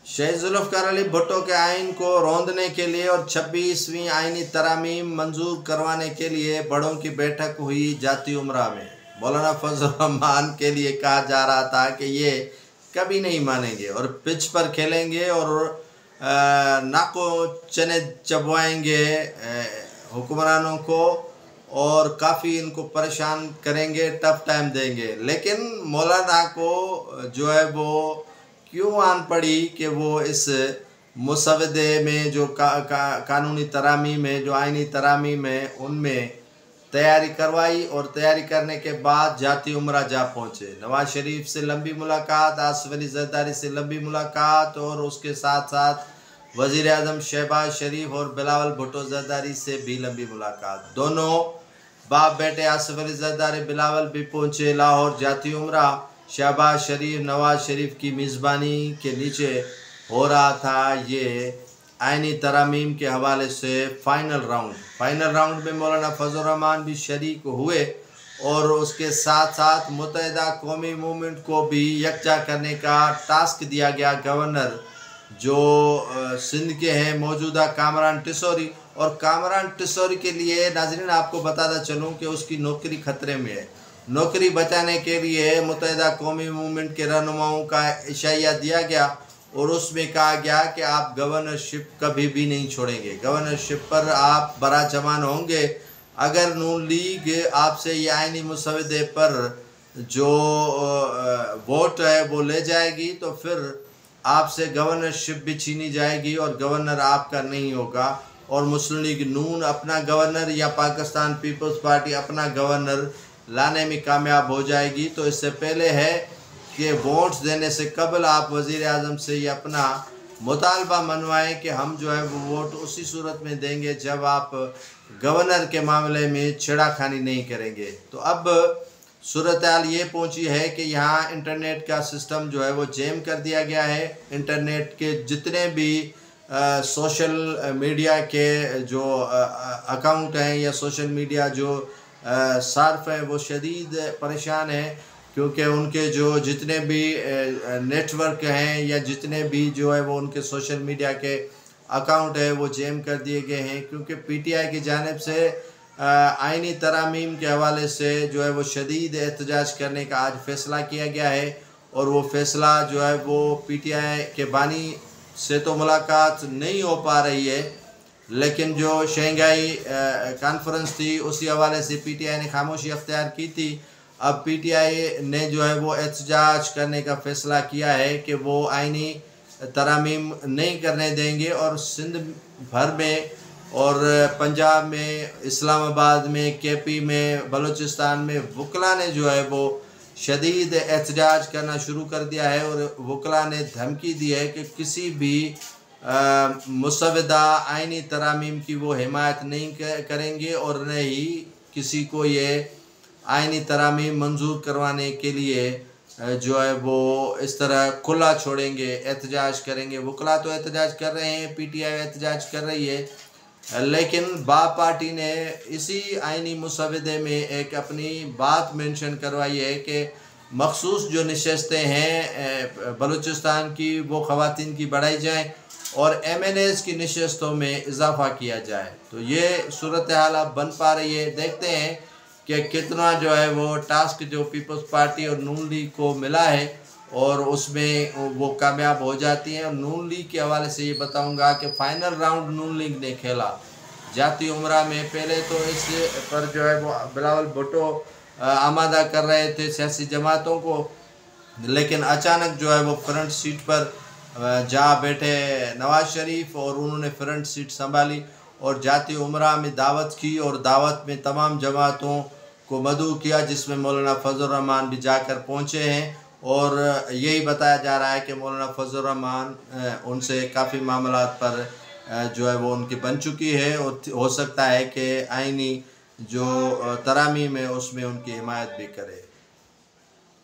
शहीद जुल्फ़िकार अली भुट्टो के आइन को रौंदने के लिए और 26वीं आइनी तरामीम मंजूर करवाने के लिए बड़ों की बैठक हुई जाती उमरा में। मौलाना फजल रहमान के लिए कहा जा रहा था कि ये कभी नहीं मानेंगे और पिच पर खेलेंगे और नाको चने चबवाएंगे हुक्मरानों को और काफ़ी इनको परेशान करेंगे, टफ टाइम देंगे। लेकिन मौलाना को जो है वो क्यों आन पड़ी कि वो इस मुसवदे में जो कानूनी तरामीम में जो आइनी तरामीम में उनमें तैयारी करवाई और तैयारी करने के बाद जाती उमरा जा पहुँचे। नवाज शरीफ से लंबी मुलाकात, आसिफ अली जरदारी से लंबी मुलाकात और उसके साथ साथ वज़ीर आज़म शहबाज शरीफ और बिलावल भुट्टो जरदारी से भी लंबी मुलाकात। दोनों बाप बेटे आसिफ अली जरदारी बिलावल भी पहुँचे लाहौर। जाती उमरा शहबाज शरीफ नवाज शरीफ की मेज़बानी के नीचे हो रहा था ये आइनी तरामीम के हवाले से फ़ाइनल राउंड में मौलाना फजल रहमान भी शरीक हुए और उसके साथ साथ मुत्तहिदा कौमी मूवमेंट को भी यकजा करने का टास्क दिया गया। गवर्नर जो सिंध के हैं मौजूदा कामरान टिसौरी, और कामरान टिसौरी के लिए नाज़रीन आपको बताता चलूँ कि उसकी नौकरी ख़तरे में है। नौकरी बचाने के लिए मुत्तहिदा कौमी मूवमेंट के रहनुमाओं का इशारा दिया गया और उसमें कहा गया कि आप गवर्नरशिप कभी भी नहीं छोड़ेंगे, गवर्नरशिप पर आप बरा जमान होंगे। अगर नून लीग आपसे ये आइनी मुसवदे पर जो वोट है वो ले जाएगी तो फिर आपसे गवर्नरशिप भी छीनी जाएगी और गवर्नर आपका नहीं होगा और मुस्लिम लीग नून अपना गवर्नर या पाकिस्तान पीपल्स पार्टी अपना गवर्नर लाने में कामयाब हो जाएगी। तो इससे पहले है कि वोट्स देने से कबल आप वज़ीर आज़म से ये अपना मुतालबा मनवाएं कि हम जो है वो वोट उसी सूरत में देंगे जब आप गवर्नर के मामले में छेड़ाखानी नहीं करेंगे। तो अब सूरत हाल ये पहुंची है कि यहाँ इंटरनेट का सिस्टम जो है वो जैम कर दिया गया है। इंटरनेट के जितने भी सोशल मीडिया के जो अकाउंट हैं या सोशल मीडिया जो सार्फ हैं वो शदीद परेशान हैं क्योंकि उनके जो जितने भी नेटवर्क हैं या जितने भी जो है वो उनके सोशल मीडिया के अकाउंट है वो जैम कर दिए गए हैं। क्योंकि पीटीआई की जानिब से आइनी तरामीम के हवाले से जो है वो शदीद एहतजाज करने का आज फ़ैसला किया गया है और वो फ़ैसला जो है वो पीटीआई के बानी से तो मुलाकात नहीं हो पा रही है, लेकिन जो शंघाई कॉन्फ्रेंस थी उसी हवाले से पीटीआई ने खामोशी अख्तियार की थी। अब पीटीआई ने जो है वो एहतजाज करने का फ़ैसला किया है कि वो आइनी तरामीम नहीं करने देंगे और सिंध भर में और पंजाब में, इस्लामाबाद में, केपी में, बलूचिस्तान में वकला ने जो है वो शदीद एहतजाज करना शुरू कर दिया है और वकला ने धमकी दी है कि किसी भी मुसवदा आइनी तरामीम की वो हिमायत नहीं करेंगे और न ही किसी को ये आइनी तरामीम मंजूर करवाने के लिए जो है वो इस तरह खुला छोड़ेंगे, एहतजाज करेंगे। वकला तो एहतजाज कर रहे हैं, पीटीआई एहतजाज कर रही है, लेकिन बाप पार्टी ने इसी आइनी मुसवदे में एक अपनी बात मेंशन करवाई है कि मखसूस जो नशस्तें हैं बलूचिस्तान की वो ख़वातीन की बढ़ाई जाएँ और MNAs की नशस्तों में इजाफ़ा किया जाए। तो ये सूरत हाल अब बन पा रही है। देखते हैं कि कितना जो है वो टास्क जो पीपल्स पार्टी और नून लीग को मिला है और उसमें वो कामयाब हो जाती हैं। और नून लीग के हवाले से ये बताऊंगा कि फ़ाइनल राउंड नून लीग ने खेला जाती उमरा में। पहले तो इस पर जो है वो बिलावल भुट्टो आमादा कर रहे थे सियासी जमातों को, लेकिन अचानक जो है वो फ्रंट सीट पर जा बैठे नवाज शरीफ और उन्होंने फ्रंट सीट संभाली और जाती उमरा में दावत की और दावत में तमाम जमातों को मदऊ किया जिसमें मौलाना फजल रहमान भी जाकर पहुँचे हैं और यही बताया जा रहा है कि मौलाना फजल रहमान उनसे काफ़ी मामलात पर जो है वो उनकी बन चुकी है और हो सकता है कि आइनी जो तरामीम है उसमें उनकी हिमायत भी करे।